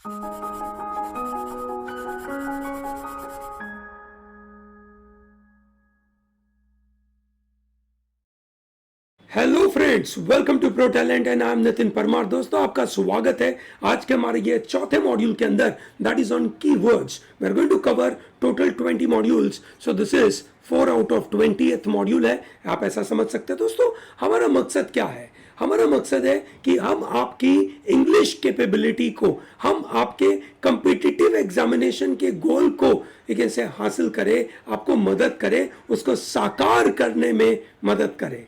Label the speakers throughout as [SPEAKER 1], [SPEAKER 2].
[SPEAKER 1] Hello friends, welcome to pro talent and I am Nitin Parmar. दोस्तों, आपका स्वागत है आज के हमारे ये चौथे मॉड्यूल के अंदर, that is on keywords. We are going to cover total 20 modules, so this is 4 out of 20th module है। आप ऐसा समझ सकते हैं। दोस्तों, हमारा मकसद क्या है? हमारा मकसद है कि हम आपकी इंग्लिश कैपेबिलिटी को, हम आपके कंपिटिटिव एग्जामिनेशन के गोल को कैसे हासिल करें, आपको मदद करें, उसको साकार करने में मदद करें।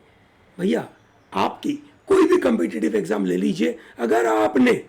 [SPEAKER 1] भैया, आपकी कोई भी कॉम्पिटिटिव एग्जाम ले लीजिए, अगर आपने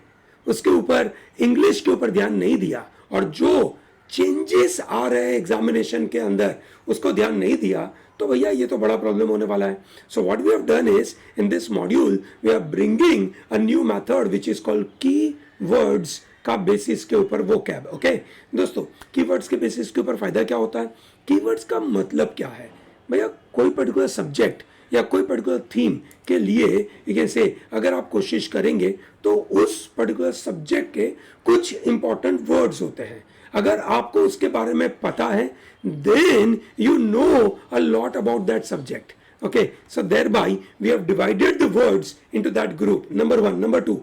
[SPEAKER 1] उसके ऊपर इंग्लिश के ऊपर ध्यान नहीं दिया और जो चेंजेस आ रहे हैं एग्जामिनेशन के अंदर उसको ध्यान नहीं दिया, तो भैया ये तो बड़ा प्रॉब्लम होने वाला है। So what we have done is, in this module we are bringing a new method which is called keywords का बेसिस के ऊपर वो कैब। ओके दोस्तों, कीवर्ड्स के बेसिस के ऊपर फायदा क्या होता है? कीवर्ड्स का मतलब क्या है? भैया, कोई पर्टिकुलर सब्जेक्ट या कोई पर्टिकुलर थीम के लिए कैसे अगर आप कोशिश करेंगे तो उस पर्टिकुलर सब्जेक्ट के कुछ इंपॉर्टेंट वर्ड्स होते हैं। अगर आपको उसके बारे में पता है, then you know a lot about that subject. Okay, so thereby we have divided the words into that group. Number 1. Number 2,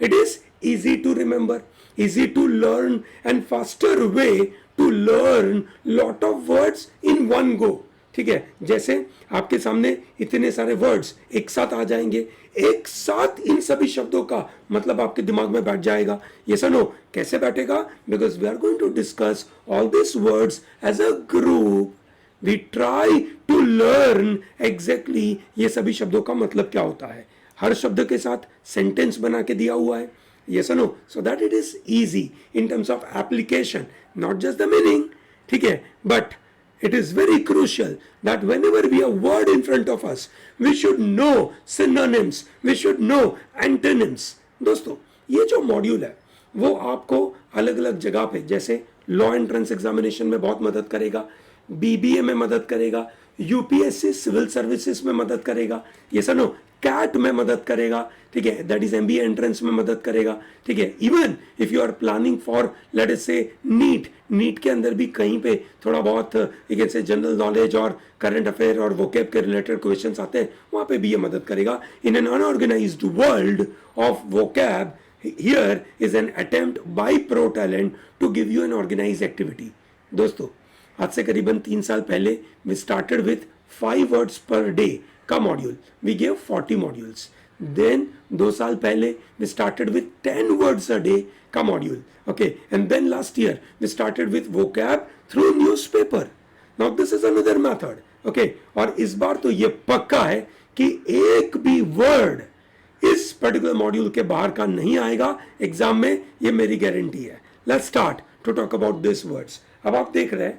[SPEAKER 1] it is easy to remember, easy to learn, and faster way to learn lot of words in one go. ठीक है, जैसे आपके सामने इतने सारे words एक साथ आ जाएंगे, एक साथ इन सभी शब्दों का मतलब आपके दिमाग में बैठ जाएगा। ये सुनो कैसे बैठेगा? Because we are going to discuss all this words as a group. We try to learn exactly ये सभी शब्दों का मतलब क्या होता है। हर शब्द के साथ सेंटेंस बना के दिया हुआ है, ये सुनो, so that it is easy in terms of application, not just the meaning. ठीक है, but it is very crucial that whenever we have word in front of us, we should know synonyms, we should know antonyms. दोस्तों, ये जो module है वो आपको अलग अलग जगह पे, जैसे लॉ एंट्रेंस एग्जामिनेशन में बहुत मदद करेगा, बीबीए में मदद करेगा, यूपीएससी सिविल सर्विसेज में मदद करेगा, ये सुनो, कैट में मदद करेगा। ठीक है, दैट इज एमबीए एंट्रेंस में मदद करेगा। ठीक है, even if you are planning for let us say NEET के अंदर भी कहीं पे थोड़ा बहुत से जनरल नॉलेज और करंट अफेयर और वोकेब के रिलेटेड क्वेश्चंस आते हैं, वहां पे भी ये मदद करेगा। In an unorganised world of vocab, here is an attempt by Pro Talent to give you an organised activity. दोस्तों, आज से करीबन 3 साल पहले we started with 5 words per day का module, we gave 40 modules. Then 2 साल पहले we started with 10 words a day का module. Okay, and then last year we started with vocab through newspaper. Now this is another method. Okay, और इस बार तो ये पक्का है कि एक भी वर्ड इस पर्टिकुलर मॉड्यूल के बाहर का नहीं आएगा एग्जाम में, ये मेरी गारंटी है। Let's start to talk about this words. अब आप देख रहे हैं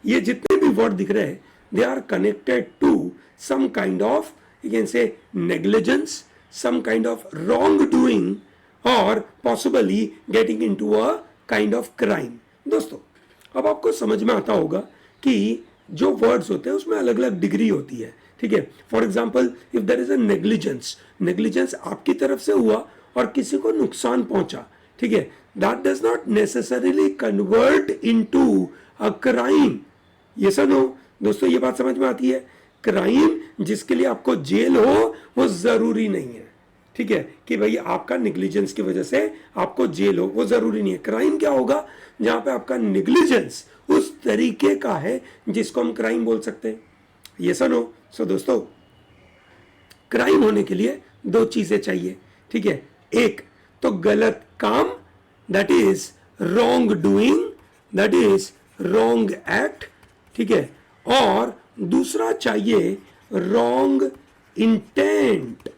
[SPEAKER 1] ये जितने भी वर्ड दिख रहे हैं, they are connected to some kind of, you can say, negligence, some kind of wrongdoing, or possibly getting into a kind of crime. दोस्तों, अब आपको समझ में आता होगा कि जो वर्ड्स होते हैं उसमें अलग अलग डिग्री होती है। ठीक है, for example if there is a negligence आपकी तरफ से हुआ और किसी को नुकसान पहुंचा, ठीक है, that does not necessarily convert into a crime. ये सुनो दोस्तों, ये बात समझ में आती है? क्राइम जिसके लिए आपको जेल हो वो जरूरी नहीं है। ठीक है, कि भाई आपका निग्लिजेंस की वजह से आपको जेल हो, वो जरूरी नहीं है। क्राइम क्या होगा? जहां पे आपका निग्लिजेंस उस तरीके का है जिसको हम क्राइम बोल सकते हैं। ये सुनो, सो दोस्तों, क्राइम होने के लिए 2 चीजें चाहिए। ठीक है, एक तो गलत काम, that is wrong doing, that is wrong act. ठीक है, और दूसरा चाहिए रॉन्ग इंटेंट।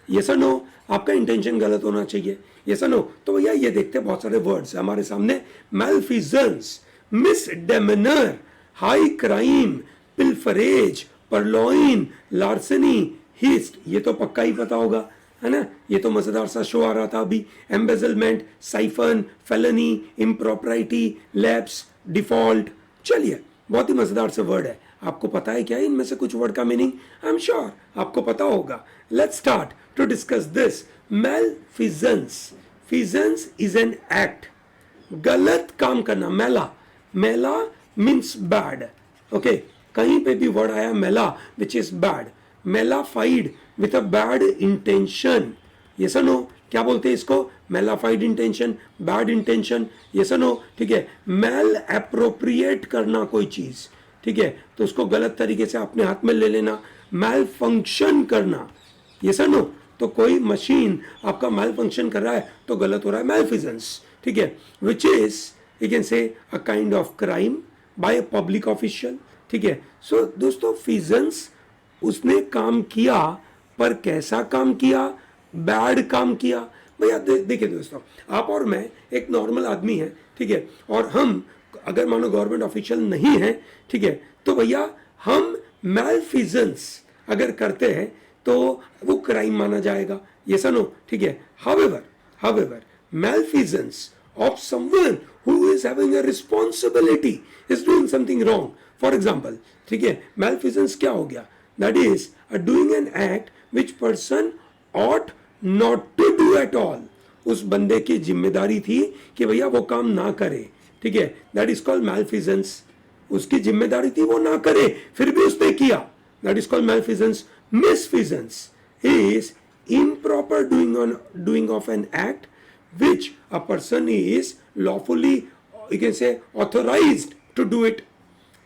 [SPEAKER 1] ये सुनो, आपका इंटेंशन गलत होना चाहिए। ये सुनो, तो भैया ये देखते हैं बहुत सारे वर्ड्स हमारे सामने। मैलफिजेंस, मिसडेमेनर, हाई क्राइम, पिल्फरेज, परलॉइन, लार्सनी, हिस्ट, ये तो पक्का ही पता होगा, है ना? ये तो मजेदार सा शो आ रहा था अभी। Embezzlement, siphon, felony, impropriety, lapse, default. चलिए, बहुत ही मजेदार से वर्ड है। आपको पता है क्या इनमें से कुछ वर्ड का मीनिंग? आई एम श्योर आपको पता होगा। Let's start to discuss this. Malfeasance, feasance is an act गलत काम करना, mala, mala means bad, okay, कहीं पे भी वर्ड आया mala which is bad, malafide with a bad intention, ये सुनो क्या बोलते हैं इसको, मेलाफाइड इंटेंशन, बैड इंटेंशन, ये सुनो, ठीक है, मेल एप्रोप्रिएट करना कोई चीज, ठीक है, तो उसको गलत तरीके से अपने हाथ में ले लेना, मेल फंक्शन करना, ये सुनो, तो कोई मशीन आपका मेल फंक्शन कर रहा है तो गलत हो रहा है, मेलफिजेंस, ठीक है, which is you can say a kind of crime by a public official, ठीक है। सो दोस्तों फिजेंस, उसने काम किया पर कैसा काम किया, बैड काम किया। भैया देखिए दोस्तों, आप और मैं एक नॉर्मल आदमी है, ठीक है, और हम अगर मानो गवर्नमेंट ऑफिशियल नहीं है, ठीक है, तो भैया हम मेलफिजेंस अगर करते हैं तो वो क्राइम माना जाएगा, ये सुनो, ठीक है। However malfeasance of someone who is having a responsibility is doing something wrong, for example, ठीक है, malfeasance क्या हो गया, that is doing an act which person ought not to do at all, उस बंदे की जिम्मेदारी थी कि भैया वो काम ना करे, ठीक है, that is called malfeasance, उसकी जिम्मेदारी थी वो ना करे फिर भी उसने किया, that is called malfeasance. Misfeasance is improper doing of an act which a person is lawfully, you can say, authorized to do it.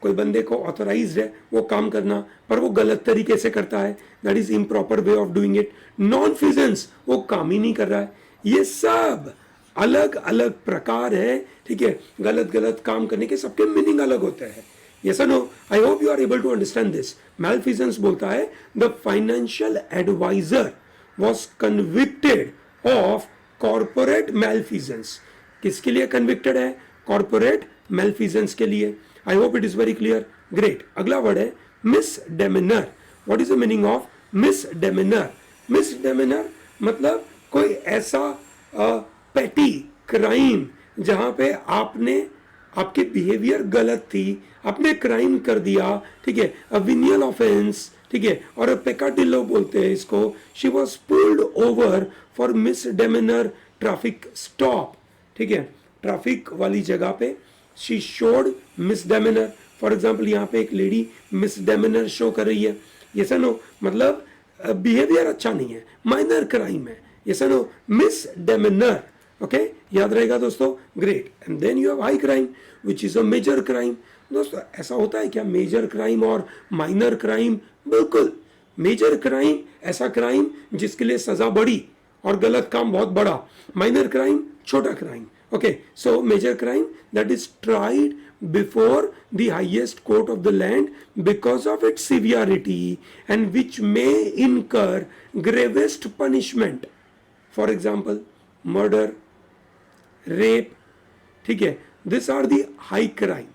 [SPEAKER 1] कोई बंदे को ऑथोराइज्ड है वो काम करना पर वो गलत तरीके से करता है, that is improper way of doing it. Nonfeasance, वो काम ही नहीं कर रहा है। ये सब अलग अलग प्रकार है, ठीक है, गलत गलत काम करने के सबके मीनिंग अलग होते हैं। Yes or no? I hope you are able to understand this. Malfeasance बोलता है the financial advisor was convicted of corporate malfeasance. किसके लिए convicted है? Corporate malfeasance के लिए। I hope it is very clear. Great. अगला वर्ड है misdemeanor. What is the meaning of misdemeanor? Misdemeanor मतलब कोई ऐसा petty crime जहां पे आपके बिहेवियर गलत थी, आपने क्राइम कर दिया, ठीक है, अ विनियल ऑफेंस, ठीक है, और पेकाडिलो बोलते हैं इसको। She was pulled over for misdemeanour traffic stop, ठीक है, ट्रैफिक वाली जगह पे she showed misdemeanour. For example यहाँ पे एक लेडी मिसडेमेनर शो कर रही है, ये सनो मतलब बिहेवियर अच्छा नहीं है, माइनर क्राइम है, ये सनो मिसडेमेनर, ओके, याद रहेगा दोस्तों। Great. And then you have high crime which is a major crime. दोस्तों ऐसा होता है क्या मेजर क्राइम और माइनर क्राइम? बिल्कुल, मेजर क्राइम ऐसा क्राइम जिसके लिए सजा बड़ी और गलत काम बहुत बड़ा, माइनर क्राइम छोटा crime, okay. So major crime that is tried before the highest court of the land because of its severity and which may incur gravest punishment, for example murder, rape, ठीक है, this are the high crime.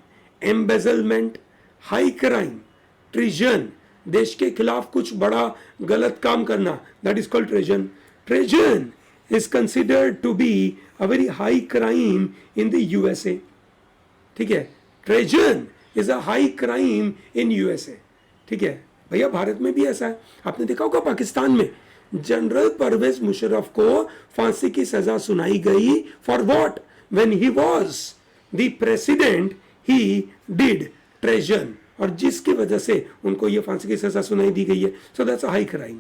[SPEAKER 1] Embezzlement high crime, treason देश के खिलाफ कुछ बड़ा गलत काम करना, that is called treason. Treason is considered to be a very high crime in the USA, ठीक है, treason is a high crime in USA, ठीक है। भैया भारत में भी ऐसा है, आपने देखा होगा पाकिस्तान में जनरल परवेज मुशर्रफ को फांसी की सजा सुनाई गई for what? When he was the president he did treason, और जिसकी वजह से उनको ये फांसी की सजा सुनाई दी गई है। So that's a high crime.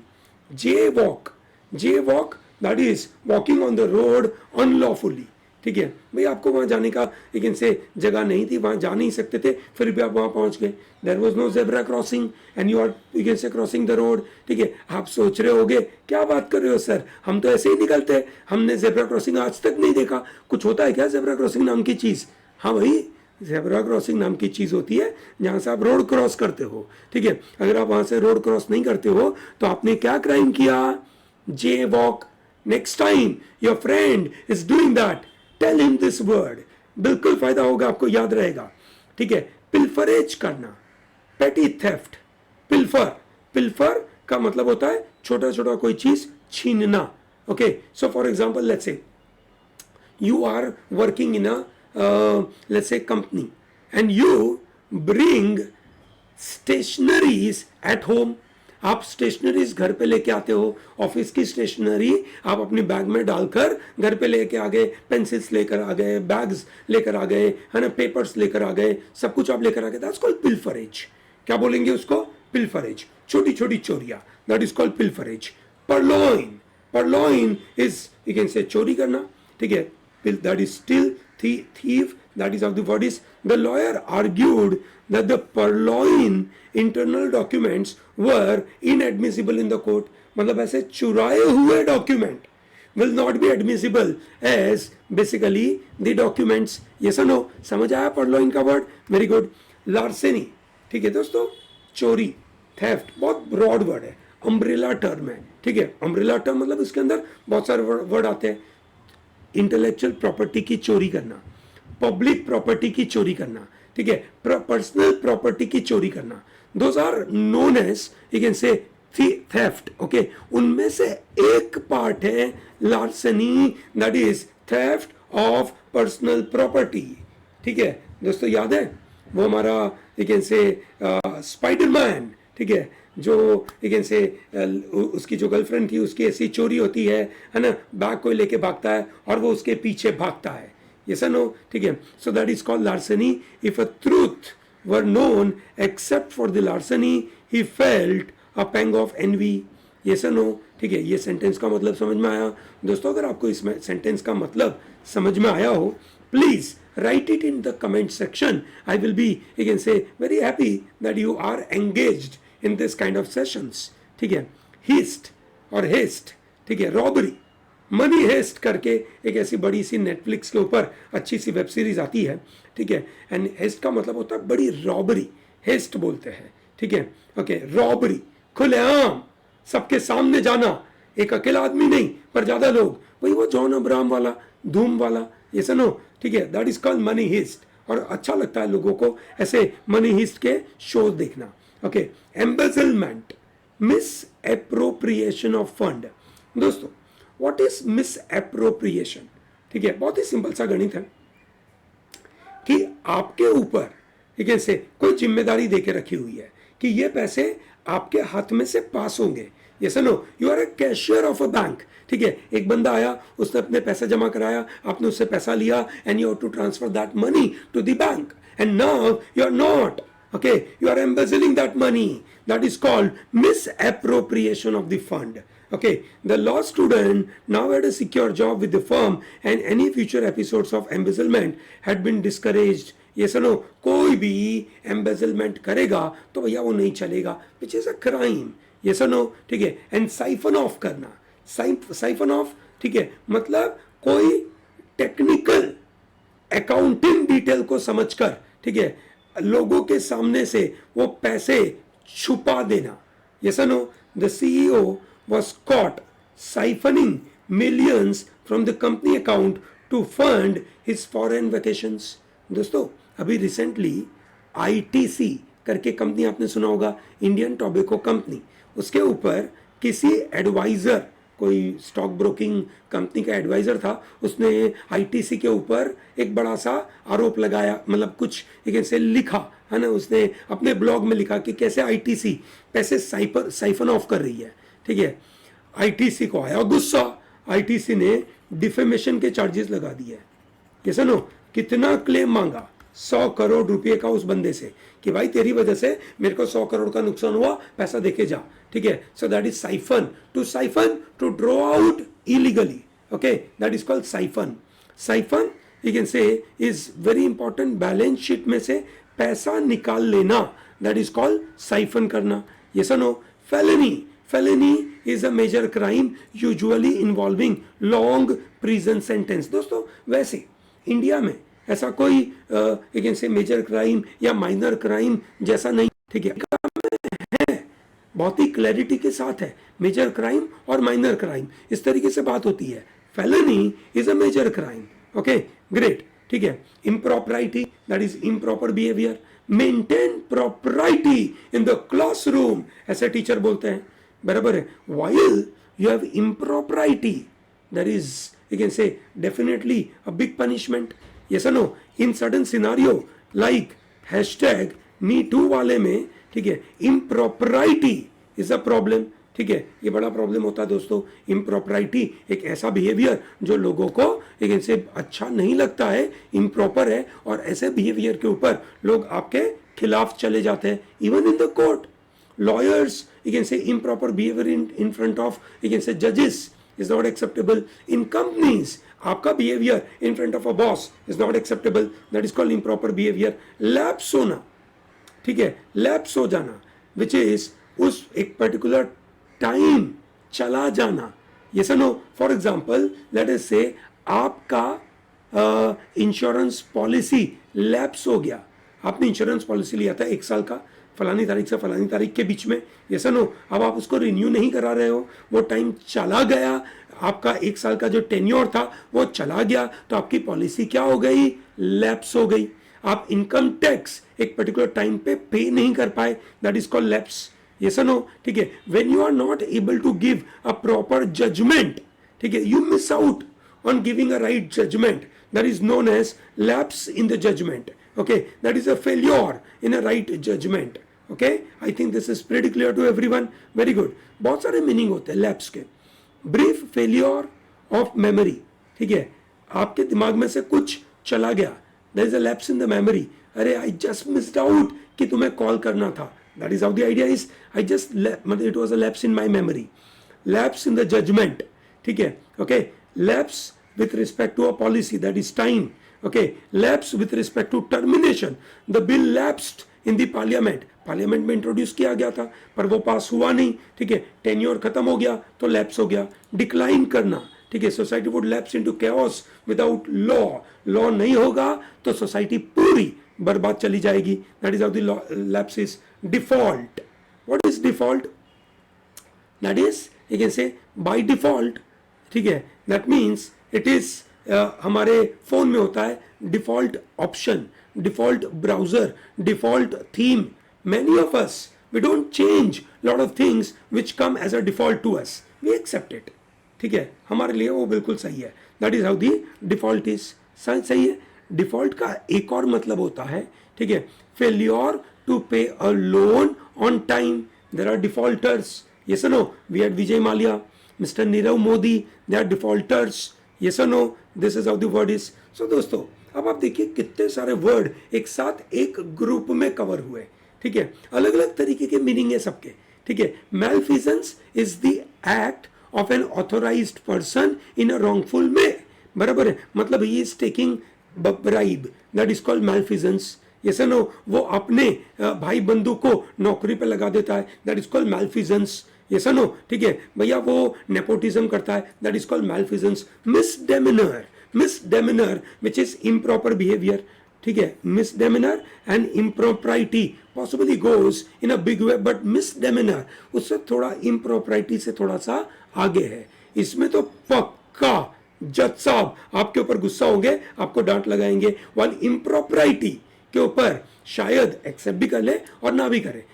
[SPEAKER 1] J walk that is walking on the road unlawfully, ठीक है, भाई आपको वहां जाने का एक इनसे जगह नहीं थी, वहां जा नहीं सकते थे, फिर भी आप वहां पहुंच गए। There was no zebra crossing and you are you can say crossing the road, ठीक है। आप सोच रहे होगे क्या बात कर रहे हो सर, हम तो ऐसे ही निकलते हैं, हमने जेब्रा क्रॉसिंग आज तक नहीं देखा, कुछ होता है क्या जेब्रा क्रॉसिंग नाम की चीज? हाँ भाई, जेब्रा क्रॉसिंग नाम की चीज होती है जहां से आप रोड क्रॉस करते हो, ठीक है। अगर आप वहां से रोड क्रॉस नहीं करते हो तो आपने क्या क्राइम किया? Jaywalk. Next time your friend is doing that, tell him this word, बिल्कुल फायदा होगा, आपको याद रहेगा, ठीक है। पिल्फरेज करना, पेटी थेफ्ट, पिल्फर का मतलब होता है छोटा छोटा कोई चीज छीनना, okay. So for example let's say you are working in a let's say company and you bring stationaries at home, आप स्टेशनरीज घर पे लेके आते हो, ऑफिस की स्टेशनरी आप अपनी बैग में डालकर घर पे लेके आ गए, पेंसिल्स लेकर आ गए, बैग्स लेकर आ गए, है ना, पेपर्स लेकर आ गए, सब कुछ आप लेकर आ गए, दैट्स कॉल्ड पिल्फरेज। क्या बोलेंगे उसको? पिल्फरेज, छोटी छोटी चोरियां, that is called pilferage. Purloin, purloin is you can say चोरी करना, ठीक है, that is still thief, that is how the word is. The lawyer argued that the purloined internal documents were inadmissible in the court. मतलब ऐसे चुराए हुए document will not be admissible as basically the documents. yes or no? समझ आया परलॉइन का word? Very good. लार्सेनी, ठीक है दोस्तों, चोरी, थेफ्ट, बहुत ब्रॉड वर्ड है, अम्ब्रेला टर्म है, ठीक है। अम्ब्रेला टर्म मतलब इसके अंदर बहुत सारे वर्ड आते हैं। इंटेलेक्चुअल प्रॉपर्टी की चोरी करना, पब्लिक प्रॉपर्टी की चोरी करना, ठीक है, पर्सनल प्रॉपर्टी की चोरी करना, those are known as you can say theft. Okay, उनमें से एक पार्ट है larceny, that is theft of personal property. ठीक है दोस्तों, याद है वो हमारा यू कैन से स्पाइडरमैन, ठीक है, जो यू कैन से उसकी जो गर्लफ्रेंड थी उसकी ऐसी चोरी होती है ना, बैग कोई लेके भागता है और वो उसके पीछे भागता है, ये नो, ठीक है। So that is called larceny. If a truth were known except for the larceny he felt a pang of envy, you know, ठीक है। ये सेंटेंस का मतलब समझ में आया दोस्तों? अगर आपको इसमें सेंटेंस का मतलब समझ में आया हो, please write it in the comment section. I will be, you can say, very happy that you are engaged in this kind of sessions. ठीक है, heist और heist, ठीक है, robbery, money heist करके एक ऐसी बड़ी सी नेटफ्लिक्स के ऊपर अच्छी सी वेब सीरीज आती है, ठीक है। एंड heist का मतलब होता है बड़ी रॉबरी, heist बोलते हैं, ठीक है। ओके, रॉबरी, खुलेआम, सबके सामने जाना, एक अकेला आदमी नहीं पर ज्यादा लोग, वही वो जॉन अब्राहम वाला, धूम वाला, ये सुनो, ठीक है, that is called money heist. और अच्छा लगता है लोगों को ऐसे मनी हिस्ट के शोज देखना। Okay, embezzlement, misappropriation of fund. दोस्तों, व्हाट इज मिस एप्रोप्रिएशन? ठीक है, बहुत ही सिंपल सा गणित है कि आपके ऊपर, ठीक है, से कोई जिम्मेदारी देके रखी हुई है कि ये पैसे आपके हाथ में से पास होंगे। ये सुनो, you are a cashier of a bank, ठीक है। एक बंदा आया, उसने अपने पैसा जमा कराया, आपने उससे पैसा लिया, and you have to transfer that money to the bank, and now you are not, okay, you are embezzling that money, that is called misappropriation of the fund. Okay, the law student now had a secure job with the firm and any future episodes of embezzlement had been discouraged. ये सुनो, कोई भी embezzlement करेगा तो भैया वो नहीं चलेगा, which is a crime, ये सुनो, ठीक है। एंड साइफन ऑफ करना, साइफन ऑफ, ठीक है, मतलब कोई टेक्निकल अकाउंटिंग डिटेल को समझकर, ठीक है, लोगों के सामने से वो पैसे छुपा देना। Yes or no? The CEO was caught siphoning millions from the company account to fund his foreign vacations. दोस्तों, अभी रिसेंटली ITC करके कंपनी आपने सुना होगा, इंडियन टोबैको कंपनी, उसके ऊपर किसी एडवाइजर, कोई स्टॉक ब्रोकिंग कंपनी का एडवाइजर था, उसने आईटीसी के ऊपर एक बड़ा सा आरोप लगाया, मतलब कुछ एक ऐसे लिखा है ना, उसने अपने ब्लॉग में लिखा कि कैसे आईटीसी पैसे साइफन ऑफ कर रही है, ठीक है। आईटीसी को आया गुस्सा, आईटीसी ने डिफेमेशन के चार्जेस लगा दिए। ये सुनो, कितना क्लेम मांगा? 100 करोड़ रुपए का उस बंदे से, कि भाई तेरी वजह से मेरे को 100 करोड़ का नुकसान हुआ, पैसा देके जा, ठीक है। So that is siphon, to draw out illegally, okay, that is called siphon. Siphon you can say is very important, balance sheet में से पैसा निकाल लेना, दैट इज कॉल्ड साइफन करना। ये सुनो, felony is a major crime usually involving long prison sentence. दोस्तों, वैसे इंडिया में ऐसा कोई एक से मेजर क्राइम या माइनर क्राइम जैसा नहीं, ठीक है, बहुत ही क्लैरिटी के साथ है, मेजर क्राइम और माइनर क्राइम, इस तरीके से बात होती है। Felony is a major crime, okay, great, ठीक है। Impropriety, that is improper behaviour. Maintain propriety in the classroom, ऐसे टीचर बोलते हैं, बराबर है। While you have impropriety, that is you can say definitely a big punishment. Yes or no? In certain scenario like hashtag #MeToo वाले में, ठीक है, impropriety is a problem. ठीक है, ये बड़ा प्रॉब्लम होता है दोस्तों। इम्प्रॉपरिटी एक ऐसा बिहेवियर जो लोगों को एक इनसे अच्छा नहीं लगता है, इम्प्रॉपर है, और ऐसे बिहेवियर के ऊपर लोग आपके खिलाफ चले जाते हैं। Even in the court, lawyers, you can say improper behavior in front of, you can say judges is not acceptable. In companies, आपका behavior in front of a boss is not acceptable, that is called improper behavior. lapse होना, ठीक है, lapse हो जाना, which is उस एक particular time चला जाना। yes or no? For example, let us say आपका इंश्योरेंस पॉलिसी लैप्स हो गया। आपने इंश्योरेंस पॉलिसी लिया था 1 साल का, फलानी तारीख से फलानी तारीख के बीच में, यस नो, अब आप उसको रिन्यू नहीं करा रहे हो, वो टाइम चला गया, आपका 1 साल का जो टेन्योर था वो चला गया, तो आपकी पॉलिसी क्या हो गई? लैप्स हो गई। आप इनकम टैक्स एक पर्टिकुलर टाइम पे नहीं कर पाए, that is called lapse. Yes no, ठीक है। When you are not able to give a proper judgement, ठीक है, you miss out on giving a right judgment, that is known as lapse in the judgment. Okay, that is a failure in a right judgment. Okay, I think this is pretty clear to everyone. Very good. बहुत सारे meaning होते हैं lapse के। Brief failure of memory, ठीक है, आपके दिमाग में से कुछ चला गया, there is a lapse in the memory. अरे I just missed out कि तुम्हें कॉल करना था, that is how the idea is. I just मतलब it was a lapse in my memory. Lapse in the judgment, ठीक है, okay. Lapse with respect to a policy, that is time. Okay, lapse with respect to termination. The bill lapsed in the parliament. Parliament में introduce किया गया था पर वो पास हुआ नहीं, ठीक है, टेन्योर खत्म हो गया तो लैप्स हो गया। डिक्लाइन करना, ठीक है, society would lapse into chaos without law. Law नहीं होगा तो सोसाइटी पूरी बर्बाद चली जाएगी। That is how the lapse is. Default, what is default? That is you can say by default, ठीक है, दैट मीन्स इट इज हमारे फोन में होता है default option, default browser, default theme. Many of us we don't change lot of things which come as a default to us, we accept it, ठीक है, हमारे लिए वो बिल्कुल सही है। That is how the default is. सही है। डिफॉल्ट का एक और मतलब होता है, ठीक है, failure to pay a loan on time. There are defaulters, yes no, we had Vijay Mallya, Mr. Nirav Modi, they are defaulters. Yes or no? This is how the word is. So दोस्तों, अब आप देखिए कितने सारे वर्ड एक साथ एक group में कवर हुए, ठीक है, अलग अलग तरीके के मीनिंग है सबके, ठीक है। malfeasance is the act of an authorized person in a wrongful way, बराबर है, मतलब he is taking bribe, that is called malfeasance. Yes or no? वो अपने भाई बंधु को नौकरी पे लगा देता है, that is called malfeasance. Yes or no? ठीक है भैया, वो नेपोटिज्म करता है, that is called malfeasance. Misdemeanour, misdemeanour which is improper behaviour, ठीक है, misdemeanour and impropriety possibly goes in a big way, but misdemeanour उससे थोड़ा इम्प्रॉपरिटी से थोड़ा सा आगे है। इसमें तो पक्का जज साहब आपके ऊपर गुस्सा होंगे, आपको डांट लगाएंगे, वाल इम्प्रॉपरिटी के ऊपर शायद एक्सेप्ट भी कर ले और ना भी करे,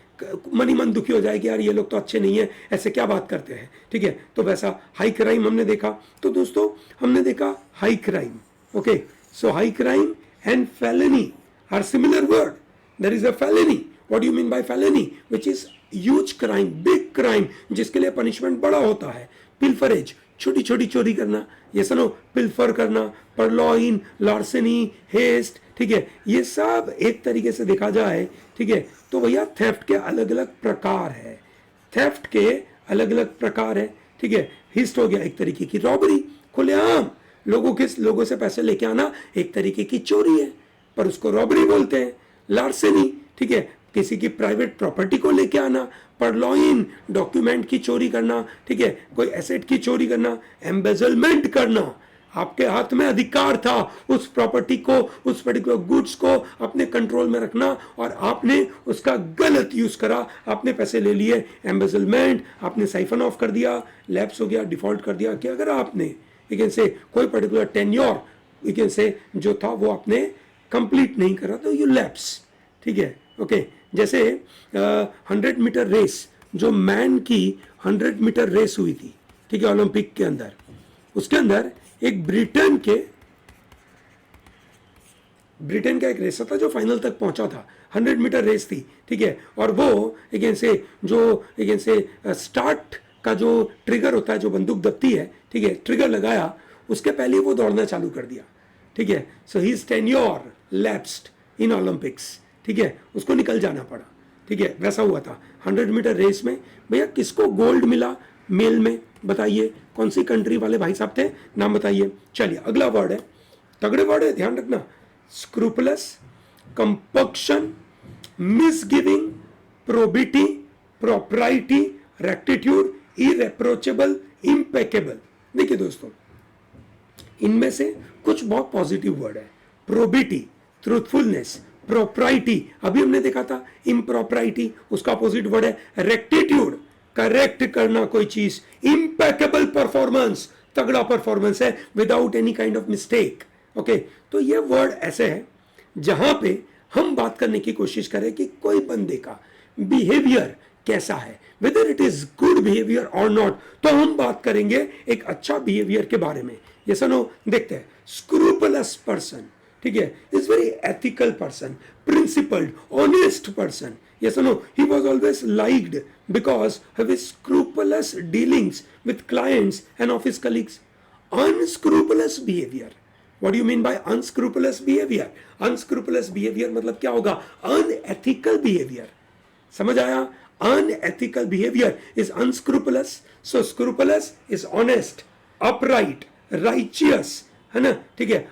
[SPEAKER 1] मन ही मन दुखी हो जाए कि यार ये लोग तो अच्छे नहीं है, ऐसे क्या बात करते हैं, ठीक है। तो वैसा हाई क्राइम हमने देखा। तो दोस्तों हमने देखा high crime, okay. So high crime and felony are similar word. There is a felony, what do you mean by felony? Which is huge crime, big crime, जिसके लिए पनिशमेंट बड़ा होता है। पिल्फरेज, छोटी छोटी चोरी करना, ये सुनो, पिल्फर करना, परलॉइन, लार्सेनी, हेस्ट, ठीक है, ये सब एक तरीके से देखा जाए, ठीक है, तो भैया थेफ्ट के अलग अलग प्रकार है, थेफ्ट के अलग अलग प्रकार है, ठीक है। हिस्ट हो गया एक तरीके की रॉबरी, खुलेआम लोगों से पैसे लेके आना एक तरीके की चोरी है, पर उसको रॉबरी बोलते हैं। लार्सेनी, ठीक है, किसी की प्राइवेट प्रॉपर्टी को लेके आना। परलॉइन, डॉक्यूमेंट की चोरी करना, ठीक है, कोई एसेट की चोरी करना। एम्बेजलमेंट करना, आपके हाथ में अधिकार था उस प्रॉपर्टी को, उस पर्टिकुलर गुड्स को अपने कंट्रोल में रखना और आपने उसका गलत यूज करा, आपने पैसे ले लिए। एम्बेजलमेंट, आपने साइफन ऑफ कर दिया, लैप्स हो गया, डिफॉल्ट कर दिया कि अगर आपने यू कैन से कोई पर्टिकुलर टेन्योर यू कैन से जो था वो आपने कंप्लीट नहीं करा तो यू लैप्स, ठीक है, ओके। जैसे 100 मीटर रेस, जो मैन की 100 मीटर रेस हुई थी, ठीक है, ओलंपिक के अंदर, उसके अंदर एक ब्रिटेन के ब्रिटेन का एक रेसर था जो फाइनल तक पहुंचा था, 100 मीटर रेस थी, ठीक है, और वो अगेन से स्टार्ट का जो ट्रिगर होता है, जो बंदूक दबती है, ठीक है, ट्रिगर लगाया, उसके पहले ही वो दौड़ना चालू कर दिया, ठीक है। सो ही टेन्योर लैप्स्ड इन ओलंपिक्स, ठीक है, उसको निकल जाना पड़ा, ठीक है, वैसा हुआ था 100 मीटर रेस में। भैया किसको गोल्ड मिला मेल में, बताइए कौन सी कंट्री वाले भाई साहब थे, नाम बताइए। चलिए अगला वर्ड है, तगड़े वर्ड है, ध्यान रखना, स्क्रूपलस, कंपक्शन, मिसगिविंग, प्रोबिटी, प्रोप्राइटी, रेक्टिट्यूड, इरेप्रोचेबल, इम्पेकेबल। देखिए दोस्तों, इनमें से कुछ बहुत पॉजिटिव वर्ड है, प्रोबिटी, ट्रूथफुलनेस, प्रोप्राइटी, अभी हमने देखा था इम्प्रोप्राइटी, उसका अपोजिट वर्ड है रेक्टिट्यूड, करेक्ट करना कोई चीज, इम्पेकेबल परफॉर्मेंस, तगड़ा परफॉर्मेंस है without any kind of mistake. Okay, तो ये वर्ड ऐसे है जहां पे हम बात करने की कोशिश करें कि कोई बंदे का बिहेवियर कैसा है, whether it is good behaviour और नॉट, तो हम बात करेंगे एक अच्छा बिहेवियर के बारे में। ये सुनो, देखते हैं, स्क्रूपलस पर्सन, ठीक है, is very ethical person, principled, honest person. Yes or no? He was always liked because of his scrupulous dealings with clients and office colleagues. Unscrupulous behavior. What do you mean by unscrupulous behavior? Unscrupulous behavior मतलब क्या होगा? Unethical behavior. समझ आया? Unethical behavior is unscrupulous. So scrupulous is honest, upright, righteous, है ना, ठीक है,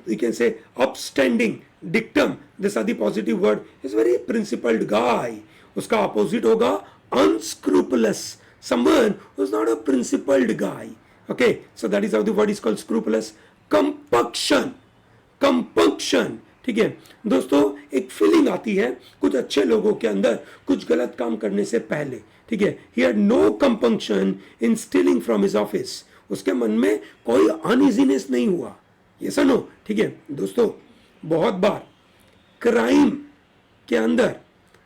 [SPEAKER 1] you can say upstanding, dictum, this are the positive word, is very principled guy. उसका opposite होगा unscrupulous, someone who is not a principled guy. Okay, so that is how the word is called scrupulous. Compunction, compunction, ठीक है दोस्तों, एक feeling आती है कुछ अच्छे लोगों के अंदर कुछ गलत काम करने से पहले, ठीक है, he had no compunction in stealing from his office. उसके मन में कोई अनइजीनेस नहीं हुआ, ये सुनो, ठीक है दोस्तों। बहुत बार क्राइम के अंदर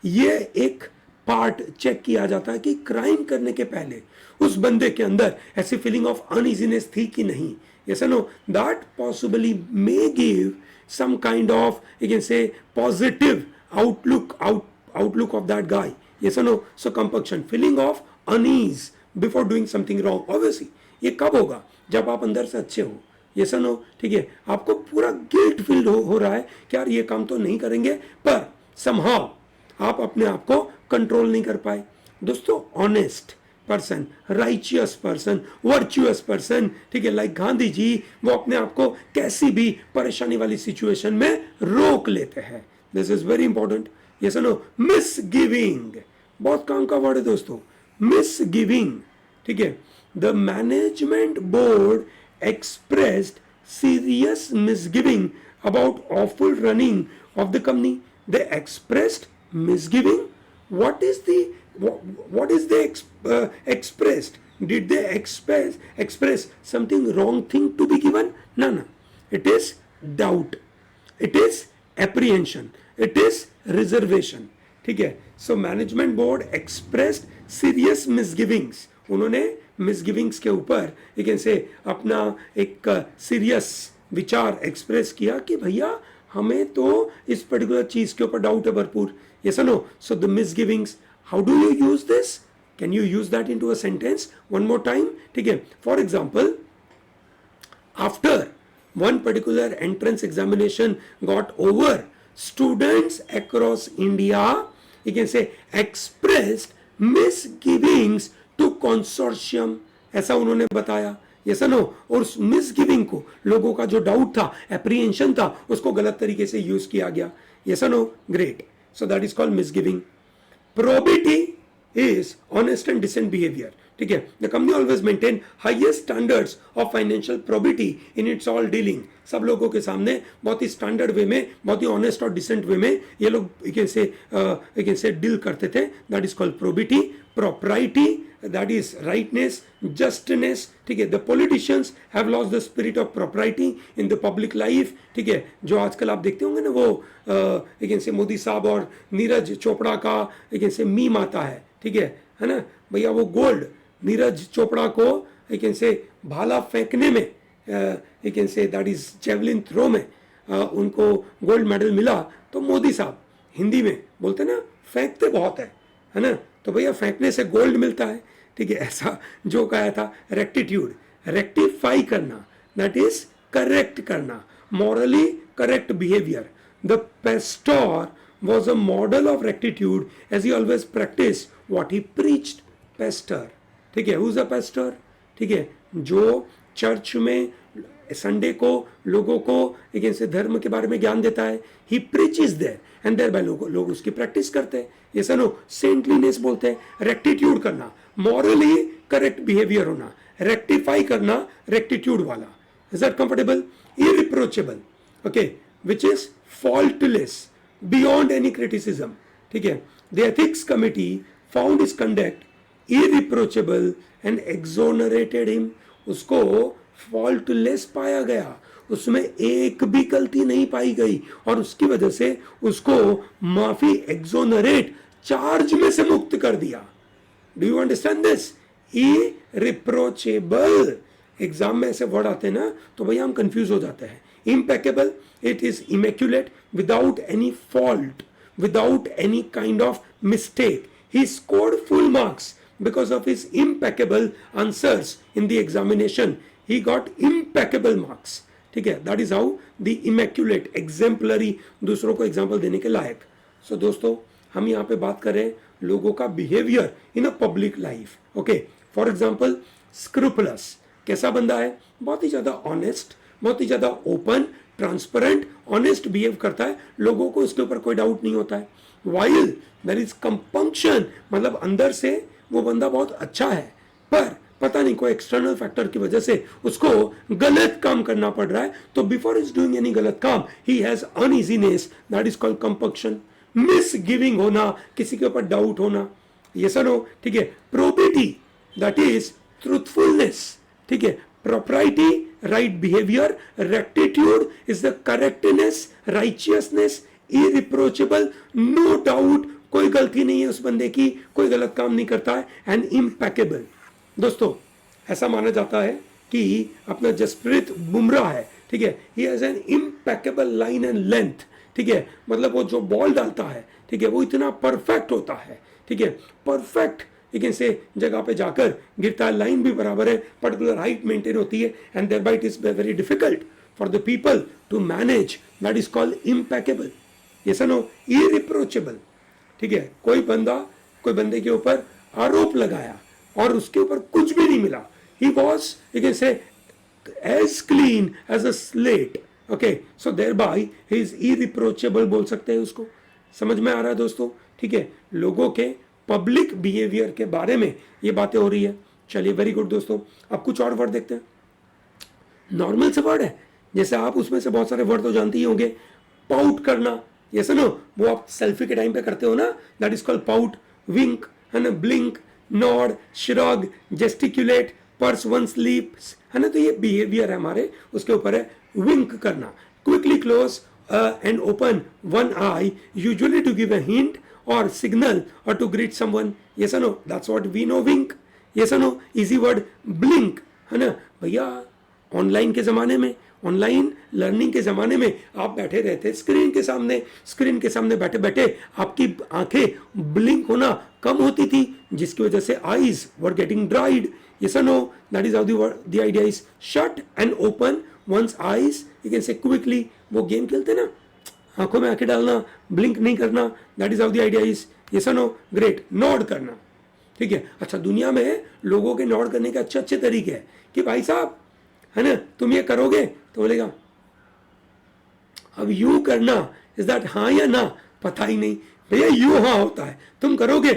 [SPEAKER 1] ये एक पार्ट चेक किया जाता है कि क्राइम करने के पहले उस बंदे के अंदर ऐसी फीलिंग ऑफ अनइजीनेस थी कि नहीं। ये सुनो, that possibly may give some kind of, you can say, positive outlook of that guy. Yes or no? So compunction, feeling of unease before doing something wrong. Obviously ये कब होगा? जब आप अंदर से अच्छे हो, yes or no? ठीक है, आपको पूरा गिल्ट फील हो रहा है कि यार ये काम तो नहीं करेंगे, पर somehow आप अपने आप को कंट्रोल नहीं कर पाए। दोस्तों, honest person, righteous person, virtuous person, ठीक है, लाइक गांधी जी, वो अपने आप को कैसी भी परेशानी वाली सिचुएशन में रोक लेते हैं। This is very important. ये सुनो, मिस गिविंग, बहुत काम का वर्ड है दोस्तों, मिस गिविंग, ठीक है। The management board expressed serious misgiving about awful running of the company. They expressed misgiving. What is they expressed? Did they express something wrong thing to be given? No. It is doubt, it is apprehension, it is reservation, ठीक है। So management board expressed serious misgivings. उन्होंने misgivings के ऊपर एक ऐसे अपना एक serious विचार एक्सप्रेस किया कि भैया हमें तो इस पर्टिकुलर चीज के ऊपर डाउट है भरपूर। Yes or no? So the misgivings, how do you use this? Can you use that into a sentence one more time? ठीक है, for example, after one particular entrance examination got over, students across India, you can say, expressed misgivings to consortium. ऐसा उन्होंने बताया। Yes or no? और उस मिसगिविंग को, लोगों का जो डाउट था, एप्रीहेंशन था, उसको गलत तरीके से यूज किया गया। Yes or no? Great. So that is called misgiving. Probity is honest and decent behavior. ठीक है, the company always maintain highest standards of financial probity in its all dealing. सब लोगों के सामने बहुत ही स्टैंडर्ड वे में, बहुत ही ऑनेस्ट और डिसेंट वे में ये लोग एक से डील करते थे। That is called probity. Propriety, that is rightness, justness, ठीक है। The politicians have lost the spirit of propriety in the public life, ठीक है। जो आजकल आप देखते होंगे ना, वो एक से मोदी साहब और नीरज चोपड़ा का एक से मीम आता है ना भैया, वो गोल्ड नीरज चोपड़ा को एक से भाला फेंकने में, एक say that is javelin throw में, उनको गोल्ड मेडल मिला तो मोदी साहब हिंदी में बोलते ना फेंकते बहुत है ना, तो भैया फेंकने से गोल्ड मिलता है, ठीक है, ऐसा जो कहा था। रेक्टिट्यूड, रेक्टिफाई करना, दैट इज करेक्ट करना, morally correct behaviour. The Pasteur was a model of rectitude as he always practiced what he preached. Pastor, ठीक है, who's a pastor? ठीक है, जो चर्च में संडे को लोगों को एक ऐसे धर्म के बारे में ज्ञान देता है, he preaches there and thereby लोग उसकी प्रैक्टिस करते हैं। ये सनो सेंटलीनेस बोलते हैं, रेक्टिट्यूड करना, मॉरली करेक्ट बिहेवियर होना, रेक्टिफाई करना, रेक्टिट्यूड वाला। Is that comfortable? Irreproachable, okay, which is faultless, beyond any criticism, ठीक है। The ethics committee found his conduct irreproachable and exonerated him. उसको faultless पाया गया, उसमें एक भी गलती नहीं पाई गई और उसकी वजह से उसको माफी, exonerate, चार्ज में से मुक्त कर दिया। Do you understand this? Irreproachable, exam में ऐसे वर्ड आते हैं ना तो भैया हम कंफ्यूज हो जाते हैं। Impeccable, it is immaculate, without any fault, without any kind of mistake. He scored full marks because of his impeccable answers in the examination. He got impeccable marks, ठीक है। That is how the immaculate, exemplary, दूसरों को example देने के लायक। So दोस्तों, हम यहाँ पे बात कर रहे हैं लोगों का behaviour in a public life, okay. For example, scrupulous, कैसा बंदा है? बहुत ही ज्यादा ऑनेस्ट, बहुत ही ज्यादा ओपन, ट्रांसपेरेंट, ऑनेस्ट बिहेव करता है, लोगों को उसके ऊपर कोई डाउट नहीं होता है। वाइल देयर इज कंपंक्शन, मतलब अंदर से वो बंदा बहुत अच्छा है, पर पता नहीं कोई एक्सटर्नल फैक्टर की वजह से उसको गलत काम करना पड़ रहा है, तो बिफोर इज डूइंग एनी गलत काम he has uneasiness, that is called compunction. Miss giving होना, किसी के ऊपर डाउट होना, ये सनो, ठीक है। प्रोबिटी, दैट इज ट्रूथफुलनेस, ठीक है। propriety, right behavior, rectitude is the correctness, righteousness, irreproachable, no doubt, कोई गलती नहीं है उस बंदे की, कोई गलत काम नहीं करता है, and impeccable। दोस्तों, ऐसा माना जाता है कि अपना जसप्रीत बुमराह है, ठीक है, he has an impeccable line and length, ठीक है, मतलब वो जो बॉल डालता है, ठीक है, वो इतना परफेक्ट होता है, ठीक है, परफेक्ट, लेकिन से जगह पे जाकर गिरता है, लाइन भी बराबर है, पर्टिकुलर हाइट मेंटेन होती है, and thereby it is very difficult for the people to manage, that is called impeccable. ये सनो, इरिप्रोचेबल, ठीक है। कोई बंदे के ऊपर आरोप लगाया और उसके ऊपर कुछ भी नहीं मिला, he was, you can say, as clean as a slate, okay, so thereby he is irreproachable बोल सकते हैं उसको। समझ में आ रहा है दोस्तों, ठीक है। लोगों के पब्लिक बिहेवियर के बारे में ये बातें हो रही है। चलिए, वेरी गुड दोस्तों, अब कुछ और वर्ड देखते हैं। नॉर्मल से वर्ड है, जैसे आप उसमें से बहुत सारे वर्ड तो जानते ही होंगे। पाउट करना, ये सुनो, वो आप सेल्फी के टाइम पे करते हो ना, that is called pout. Wink है ना, blink, nod, shrug, gesticulate, purse one's lips, है ना, तो ये बिहेवियर है हमारे, उसके ऊपर है। विंक करना, quickly close and open one I, usually to give a hint or signal or to greet someone, yes or no, that's what we know wink, yes or no। easy word blink, है ना भैया। Online के ज़माने में, online learning के ज़माने में आप बैठे रहते स्क्रीन के सामने बैठे बैठे आपकी आंखें ब्लिंक होना कम होती थी, जिसकी वजह से eyes were getting dried, yes or no, that is how the idea is। shut and open one's eyes, you can say quickly, वो गेम खेलते ना, आंखों में आंखें डालना, ब्लिंक नहीं करना, that is how the idea is. ये सनो, ग्रेट। नॉड करना, ठीक है। अच्छा, दुनिया में लोगों के नॉड करने के अच्छे तरीके हैं कि भाई साहब, है ना, तुम ये करोगे तो बोलेगा। अब यू करना, इज दैट हाँ या ना, पता ही नहीं भैया, यू हाँ होता है, तुम करोगे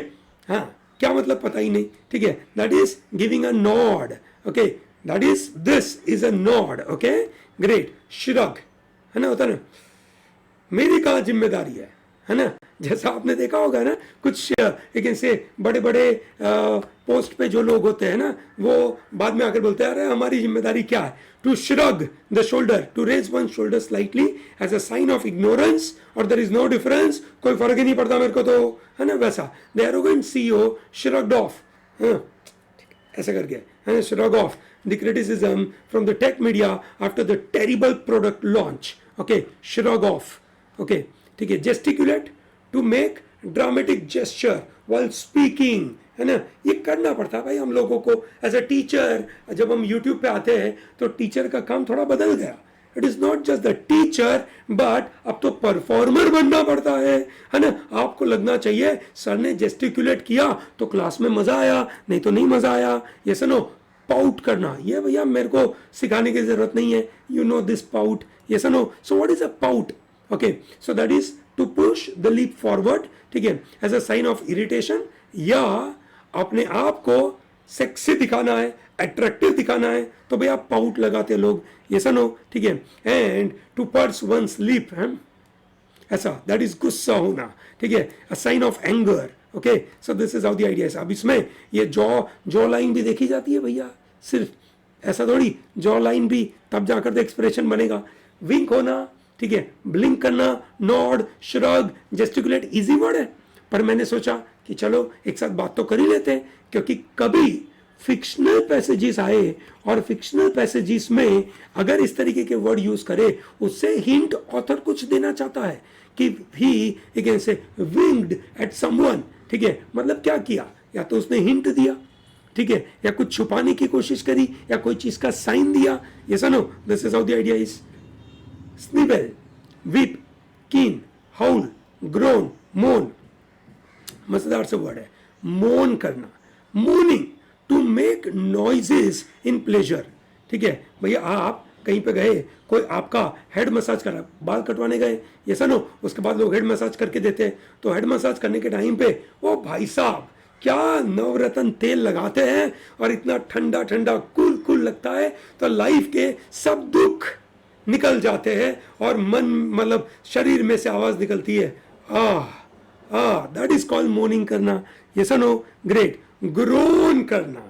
[SPEAKER 1] हाँ, क्या मतलब पता ही नहीं, ठीक है। That is giving a nod, okay, that is, this is a nod, okay, great. Shrug, है ना, होता ना, मेरी कहाँ जिम्मेदारी है ना। जैसा आपने देखा होगा ना, कुछ एक ऐसे बड़े बड़े पोस्ट पे जो लोग होते हैं ना, वो बाद में आकर बोलते हैं अरे हमारी जिम्मेदारी क्या है। To shrug the shoulder, to raise one shoulder slightly as a sign of ignorance, और देयर इज नो डिफरेंस, कोई फर्क ही नहीं पड़ता मेरे को तो, है ना, वैसा। The arrogant CEO shrugged off, ऐसा करके, है ना, shrug off the criticism from the tech media after the terrible product launch, okay, shrug off, okay, ठीक है, gesticulate to make dramatic gesture while speaking, है ना, ये करना पड़ता है भाई हम लोगों को एज अ टीचर। जब हम यूट्यूब पे आते हैं तो टीचर का काम थोड़ा बदल गया। It is not just the teacher but अब तो परफॉर्मर बनना पड़ता है ना। आपको लगना चाहिए सर ने जेस्टिकुलेट किया तो क्लास में मजा आया, नहीं तो नहीं मजा आया। ये सुनो, पाउट करना, ये भैया मेरे को सिखाने की जरूरत नहीं है, यू नो दिस पाउट, ये सुनो। So what is a pout? Okay, so that is to push the lip forward, ठीक है, as a sign of irritation, या अपने आप को सेक्सी दिखाना है, अट्रैक्टिव दिखाना है तो भैया पाउट लगाते लोग, ये सुनो, ठीक है। And to purse one's lip, है ऐसा, दैट इज गुस्सा होना, ठीक है, a sign of anger. Okay, so this is how the idea है। अब इसमें ये जॉ लाइन भी देखी जाती है भैया, सिर्फ ऐसा थोड़ी, जॉ लाइन भी तब जाकर तो एक्सप्रेशन बनेगा। विंक होना, ठीक है, ब्लिंक करना, नॉड, श्रग, जेस्टिकुलेट, इजी वर्ड है पर मैंने सोचा कि चलो एक साथ बात तो कर ही लेते हैं, क्योंकि कभी फिक्शनल पैसेजेस आए और फिक्शनल पैसेजेस में अगर इस तरीके के वर्ड यूज करे, उससे हिंट ऑथर कुछ देना चाहता है कि he can say winged at someone, ठीक है, मतलब क्या किया, या तो उसने हिंट दिया, ठीक है, या कुछ छुपाने की कोशिश करी, या कोई चीज का साइन दिया। ये सुनो, this is how the idea is. Snivel, weep, keen, howl, grown, मोन, मजेदार से वर्ड है, मोन करना, moaning, to make noises in pleasure, ठीक है। भैया आप कहीं पे गए, कोई आपका हेड मसाज कर रहा, बाल कटवाने गए, ये सुनो, उसके बाद लोग हेड मसाज करके देते हैं, तो हेड मसाज करने के टाइम पे ओ भाई साहब क्या नवरत्न तेल लगाते हैं और इतना ठंडा ठंडा कूल कूल लगता है, तो लाइफ के सब दुख निकल जाते हैं और मन, मतलब शरीर में से आवाज निकलती है, दैट इज कॉल्ड मोर्निंग करना। ये सुनो, ग्रेट। ग्रोन करना,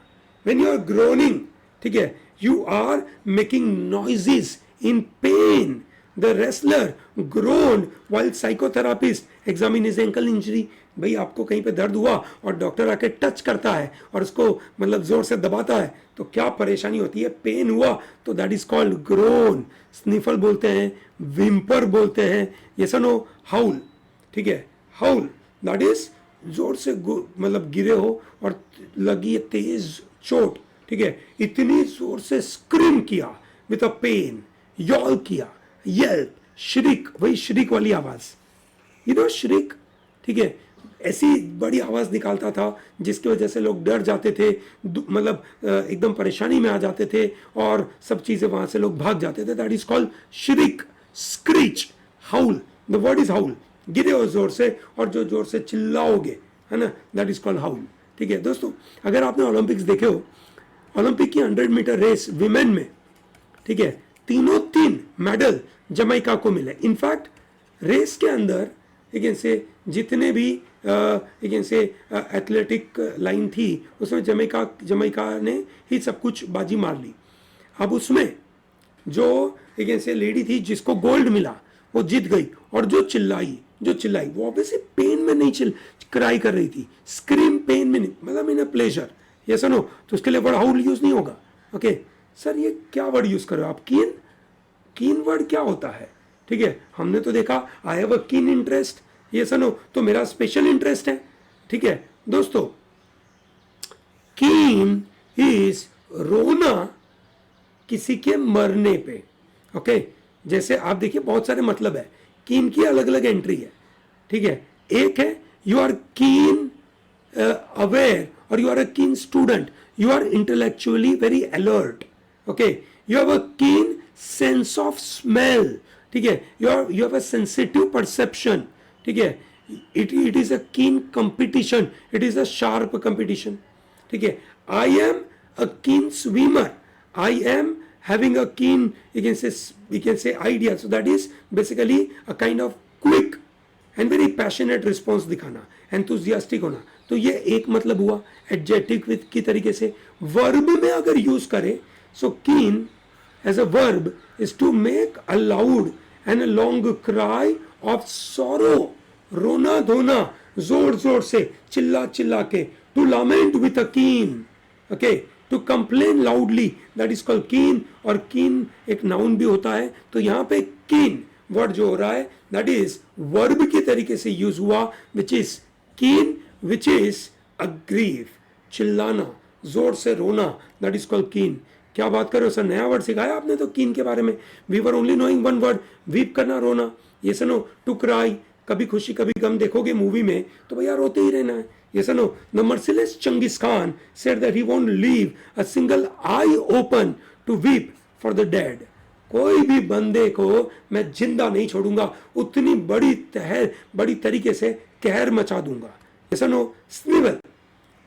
[SPEAKER 1] व्हेन यू आर ग्रोनिंग, ठीक है, you are making noises in pain. The wrestler groan while psychotherapist examine his ankle injury. भाई आपको कहीं पे दर्द हुआ और डॉक्टर आके टच करता है और उसको मतलब जोर से दबाता है तो क्या परेशानी होती है, पेन हुआ, तो दैट इज कॉल्ड ग्रोन। स्निफल बोलते हैं, विम्पर बोलते हैं, ये सुनो, हाउल, ठीक है, हाउल दैट इज जोर से मतलब गिरे हो और लगी है तेज चोट, ठीक है, इतनी जोर से स्क्रीम किया विद अ पेन, यॉल किया, येल्प, श्रिक, वही श्रिक वाली आवाज, यू नो श्रिक, ठीक है, ऐसी बड़ी आवाज निकालता था जिसकी वजह से लोग डर जाते थे, मतलब एकदम परेशानी में आ जाते थे और सब चीजें वहां से लोग भाग जाते थे। That is called shriek, screech, howl. The word is howl, गिरे हो जोर से और जो जोर से चिल्लाओगे, है ना, दैट इज कॉल्ड हाउल, ठीक है। दोस्तों अगर आपने ओलंपिक्स देखे हो, ओलंपिक की 100 मीटर रेस विमेन में, ठीक है, तीन मेडल जमैका को मिले। इनफैक्ट रेस के अंदर से जितने भी से एथलेटिक लाइन थी उसमें जमैका ने ही सब कुछ बाजी मार ली। अब उसमें जो से लेडी थी जिसको गोल्ड मिला वो जीत गई, और जो चिल्लाई वो ऑब्वियसली पेन में नहीं क्राई कर रही थी, स्क्रीम पेन में नहीं, मतलब इन अ प्लेजर। ये सुनो, तो उसके लिए वर्ड हाउल यूज नहीं होगा। ओके सर, ये क्या वर्ड यूज कर रहे हो आप? कीन वर्ड क्या होता है? ठीक है, हमने तो देखा I have a keen interest, ये सुनो, तो मेरा स्पेशल इंटरेस्ट है। ठीक है दोस्तों, कीन इज रोना किसी के मरने पे। ओके, जैसे आप देखिए बहुत सारे मतलब है, कीन की अलग अलग एंट्री है। ठीक है, एक है यू आर कीन अवेयर और you are a keen student, you are intellectually very alert. Okay, you have a keen sense of smell. ठीक है, you have a sensitive perception. ठीक है, it is a keen competition, it is a sharp competition. ठीक है, I am a keen swimmer, I am having a keen, you can say idea, so that is basically a kind of quick and very passionate response दिखाना, enthusiastic होना। तो ये एक मतलब हुआ adjective की तरीके से। verb में अगर यूज करें, so keen as a verb is to make a loud and a long cry of sorrow, रोना धोना जोर जोर से, चिल्ला चिल्ला के, to lament with a keen, okay, to complain loudly, that is called keen. और कीन एक नाउन भी होता है, तो यहां पे कीन वर्ड जो हो रहा है दैट इज वर्ब की तरीके से यूज हुआ, which is keen, which is aggrieved, चिल्लाना, जोर से रोना, दैट इज कॉल्ड कीन। क्या बात करो सर, नया वर्ड सिखाया आपने तो कीन के बारे में। We were only knowing one word, weep करना, रोना। ये सुनो, टू क्राई, कभी खुशी कभी गम देखोगे मूवी में तो भैया रोते ही रहना है। ये सुनो, the merciless Genghis Khan said that he won't leave a single eye open to weep for the dead. कोई भी बंदे को मैं जिंदा नहीं छोड़ूंगा, उतनी बड़ी तरीके से कहर मचा दूंगा। ये सुनो, स्निवल,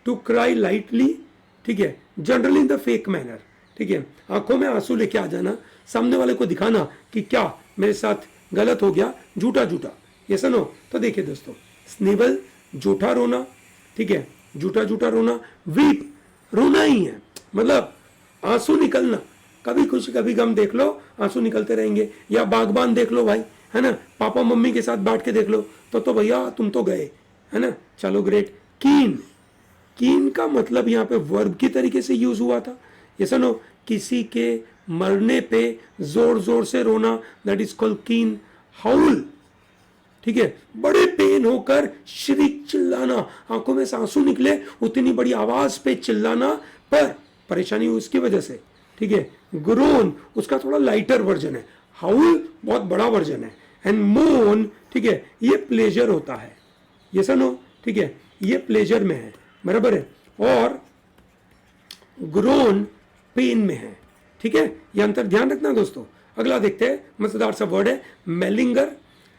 [SPEAKER 1] टू क्राई लाइटली, ठीक है, generally in the fake manner, ठीक है, आंखों में आंसू लेके आ जाना, सामने वाले को दिखाना कि क्या मेरे साथ गलत हो गया, झूठा झूठा। ये सुनो, तो देखिए दोस्तों, स्निवल झूठा रोना, ठीक है, झूठा झूठा रोना, वीप रोना ही है, मतलब आंसू निकलना, कभी खुशी कभी गम देख लो आंसू निकलते रहेंगे। या बागबान देख लो भाई, है ना, पापा मम्मी के साथ बैठ के देख लो तो भैया तुम तो गए, है ना। चलो ग्रेट। कीन, कीन का मतलब यहाँ पे वर्ब की तरीके से यूज हुआ था। ये सुनो, किसी के मरने पे जोर जोर से रोना, दैट इज कॉल्ड कीन। हाउल, ठीक है, बड़े पेन होकर श्रीक, चिल्लाना, आंखों में आंसू निकले, उतनी बड़ी आवाज पे चिल्लाना, पर परेशानी उसकी वजह से, ठीक है। ग्रोन उसका थोड़ा लाइटर वर्जन है, हाउल बहुत बड़ा वर्जन है, एंड मोन, ठीक है, ये प्लेजर होता है। ये सुनो, ठीक है, ये प्लेजर में है, बराबर है, और ग्रोन पेन में है, ठीक है। ये अंतर ध्यान रखना दोस्तों। अगला देखते हैं, मजेदार सा वर्ड है, मेलिंगर,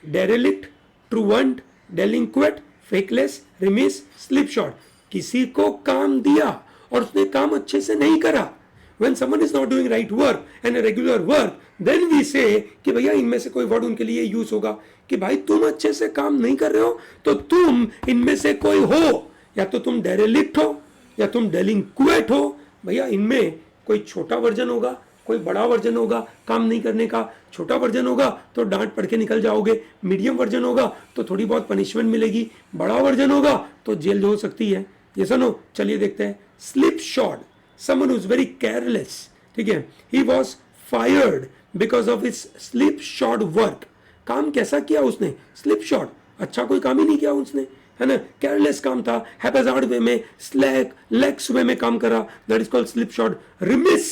[SPEAKER 1] डेरेलिक्ट, ट्रूवंट, डेलिंक्वेट, फेकलेस, रिमिस, स्लिपशॉट। किसी को काम दिया और उसने काम अच्छे से नहीं करा। When someone is not doing right work and a regular work, then we say कि भैया इनमें से कोई वर्ड उनके लिए यूज होगा कि भाई तुम अच्छे से काम नहीं कर रहे हो तो तुम इनमें से कोई हो, या तो तुम डेरेलिक्ट हो या तुम डेलिंक्वेट हो। भैया इनमें कोई छोटा वर्जन होगा, कोई बड़ा वर्जन होगा काम नहीं करने का। छोटा वर्जन होगा तो डांट पढ़ के निकल जाओगे, मीडियम वर्जन होगा तो थोड़ी बहुत पनिशमेंट मिलेगी, बड़ा वर्जन होगा तो जेल हो सकती है। ये सुनो, चलिए देखते हैं। Slip shot, someone who's very careless, ठीक है, he was fired because of his slip shod work। काम कैसा किया उसने, स्लिप शॉट, अच्छा कोई काम ही नहीं किया उसने, है ना, केयरलेस काम था, हैपेजार्ड वे में, स्लैक लेक्स वे में काम करा, that is called slip shot. Remiss,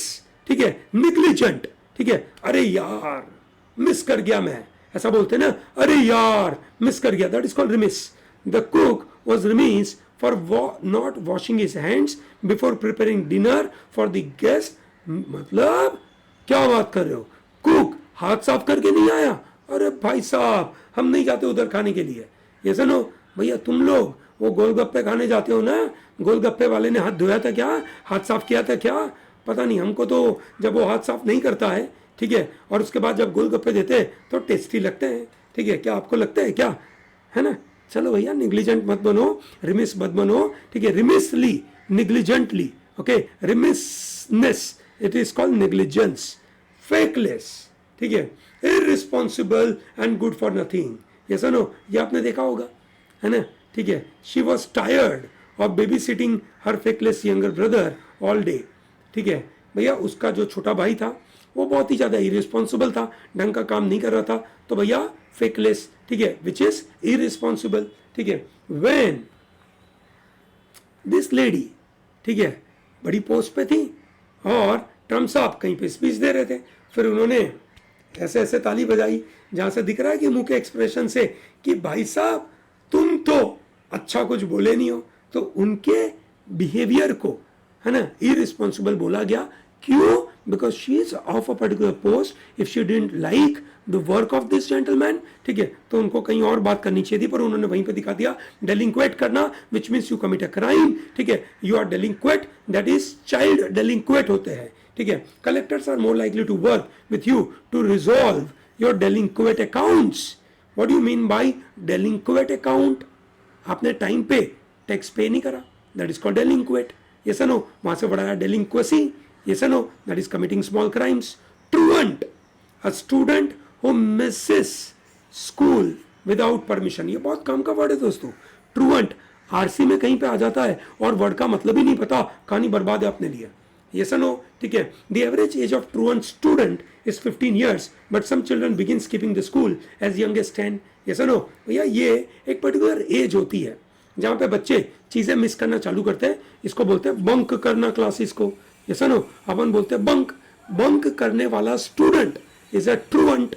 [SPEAKER 1] ठीक है, निग्लिजेंट, ठीक है, अरे यार मिस कर गया मैं, ऐसा बोलते हैं ना, अरे यार मिस कर गया, that is called remiss. The cook was remiss for not washing his hands before preparing dinner for the guest। मतलब क्या बात कर रहे हो, कुक हाथ साफ करके नहीं आया, अरे भाई साहब हम नहीं जाते उधर खाने के लिए। ये सुनो भैया, तुम लोग वो गोलगप्पे खाने जाते हो ना, गोलगप्पे वाले ने हाथ धोया था क्या, हाथ साफ किया था क्या, पता नहीं, हमको तो जब वो हाथ साफ नहीं करता है, ठीक है, और उसके बाद जब गोलगप्पे देते हैं तो टेस्टी लगते हैं, ठीक है, क्या आपको लगता है क्या, है ना। चलो भैया, निग्लिजेंट मत बनो, रिमिस मत बनो, ठीक है, remissly, negligently, okay, remissness, it is called negligence. Feckless, ठीक है, irresponsible and good for nothing. ये सुनो, ये आपने देखा होगा, है ना, ठीक है। She was tired of babysitting her feckless younger brother all day, ठीक है, भैया उसका जो छोटा भाई था वो बहुत ही ज्यादा इरिस्पॉन्सिबल था, ढंग का काम नहीं कर रहा था, तो भैया फेकलेस, ठीक है, विच इज इरिस्पॉन्सिबल, ठीक है। व्हेन दिस लेडी, ठीक है, बड़ी पोस्ट पे थी और ट्रम्प साहब कहीं पे स्पीच दे रहे थे, फिर उन्होंने ऐसे ऐसे ताली बजाई जहां से दिख रहा है कि मुंह के एक्सप्रेशन से कि भाई साहब तुम तो अच्छा कुछ बोले नहीं हो, तो उनके बिहेवियर को, है ना, इरिस्पॉन्सिबल बोला गया। क्यों? Because she is of a particular post, if she didn't like the work of this gentleman, ठीक है, तो उनको कहीं और बात करनी चाहिए थी, पर उन्होंने वहीं पे दिखा दिया। डेलिंक्वेट करना which means you commit a crime, ठीक है, you are delinquent, that is child delinquent होते हैं, ठीक है। Collectors are more likely to work with you to resolve your delinquent accounts. What do you mean by delinquent account? आपने time पे tax pay नहीं करा, दैट इज कॉल्ड डेलिंक्वेट। ये सुनो, वहां से बढ़ाया डेलिंक्वेसी, ये सुनो, that is committing small crimes. Truant, a student who Mrs school without permission, ये बहुत काम का वर्ड है दोस्तों। ट्रूएंट आरसी में कहीं पे आ जाता है और वर्ड का मतलब ही नहीं पता, कहानी बर्बाद है अपने लिए। yes or no, ठीक है. The average age of truant student is 15 years, but some children begin skipping the school as young as 10. yes or no. भैया ये एक पर्टिकुलर एज होती है जहाँ पे बच्चे चीजें मिस करना चालू करते हैं. इसको बोलते हैं बंक करना क्लासेस को. yes or no. अपन बोलते हैं बंक करने वाला student is a truant.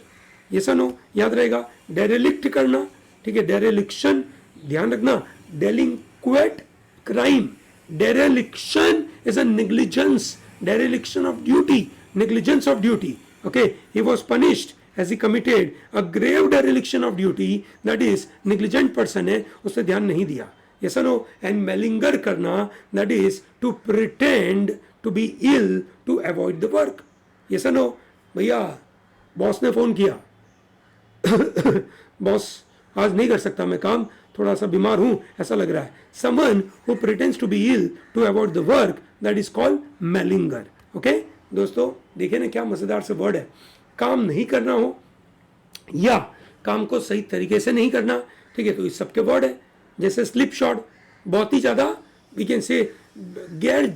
[SPEAKER 1] yes or no. याद रहेगा. डेरेलिक्ट करना, ठीक है, डेरेलिक्शन, ध्यान रखना. डेलिंक्वेट, crime. Dereliction is a negligence, dereliction of duty, negligence of duty. Okay, he was punished as he committed a grave dereliction of duty, that is negligent person है, उसने ध्यान नहीं दिया. yes or no. And malinger करना, that is to pretend to be ill to avoid the work. yes or no. भैया boss ने phone किया, boss आज नहीं कर सकता मैं काम, थोड़ा सा बीमार हूं ऐसा लग रहा है. Someone who pretends to be ill to avoid the work, that is called malinger. Okay दोस्तों, देखिए ना क्या मजेदार से वर्ड है. काम नहीं करना हो या काम को सही तरीके से नहीं करना, ठीक है, तो इस सबके वर्ड है. जैसे स्लिप शॉट, बहुत ही ज्यादा वी कैन से गैर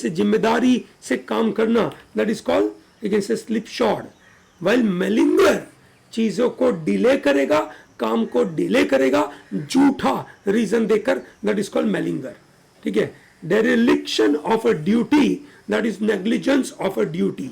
[SPEAKER 1] जिम्मेदारी से काम करना, that is called we can say slipshod. While malinger चीजों को डिले करेगा, काम को डिले करेगा झूठा रीजन देकर, दैट इज कॉल्ड मेलिंगर. ठीक है. Dereliction of a duty, that is negligence of a duty.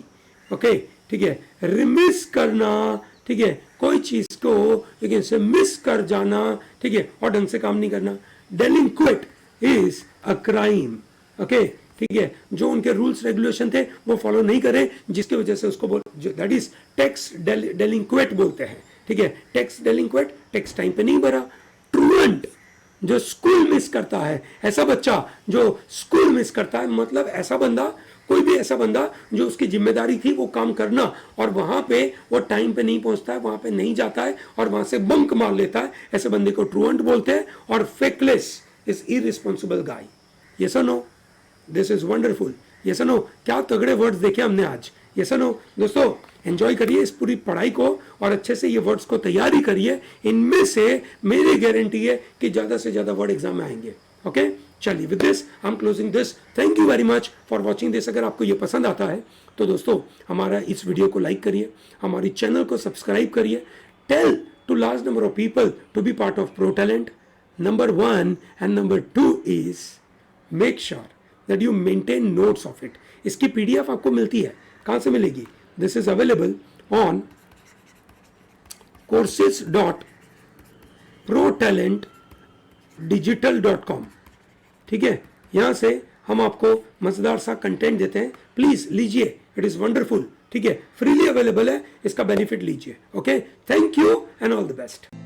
[SPEAKER 1] Okay, ठीक है. रिमिस करना, ठीक है, कोई चीज को लेकिन से मिस कर जाना, ठीक है, और ढंग से काम नहीं करना. डेलिंक्वेट इज अ क्राइम. ओके, ठीक है, जो उनके रूल्स रेगुलेशन थे वो फॉलो नहीं करे, जिसकी वजह से उसको दैट इज टैक्स डेलिंक्वेट बोलते हैं. ठीक है, टैक्स डेलिंक्वेट, टैक्स टाइम पे नहीं भरा. ट्रूएंट जो स्कूल मिस करता है, ऐसा बच्चा जो स्कूल मिस करता है, मतलब ऐसा बंदा, कोई भी ऐसा बंदा जो उसकी जिम्मेदारी थी वो काम करना और वहां पे वो टाइम पे नहीं पहुंचता है, वहां पे नहीं जाता है और वहां से बंक मार लेता है, ऐसे बंदे को ट्रूएंट बोलते हैं. और feckless is irresponsible guy. Yes और no. This is wonderful. Yes और नो. क्या तगड़े वर्ड्स देखे हमने आज. यस और नो. दोस्तों एंजॉय करिए इस पूरी पढ़ाई को और अच्छे से ये वर्ड्स को तैयारी करिए. इनमें से मेरी गारंटी है कि ज्यादा से ज्यादा वर्ड एग्जाम में आएंगे. ओके, चलिए with this I am closing this. Thank you very much for watching this. अगर आपको ये पसंद आता है तो दोस्तों हमारा इस वीडियो को लाइक करिए, हमारी चैनल को सब्सक्राइब करिए. Tell to large number of people to be part of pro talent. Number 1 and number 2 is make sure that you maintain notes of it. इसकी पीडीएफ आपको मिलती है. कहां से मिलेगी? This is available on courses.protalentdigital.com. ठीक है, यहां से हम आपको मजेदार सा कंटेंट देते हैं. प्लीज लीजिए, इट इज वंडरफुल. ठीक है, फ्रीली अवेलेबल है, इसका बेनिफिट लीजिए. Okay, thank you and all the best.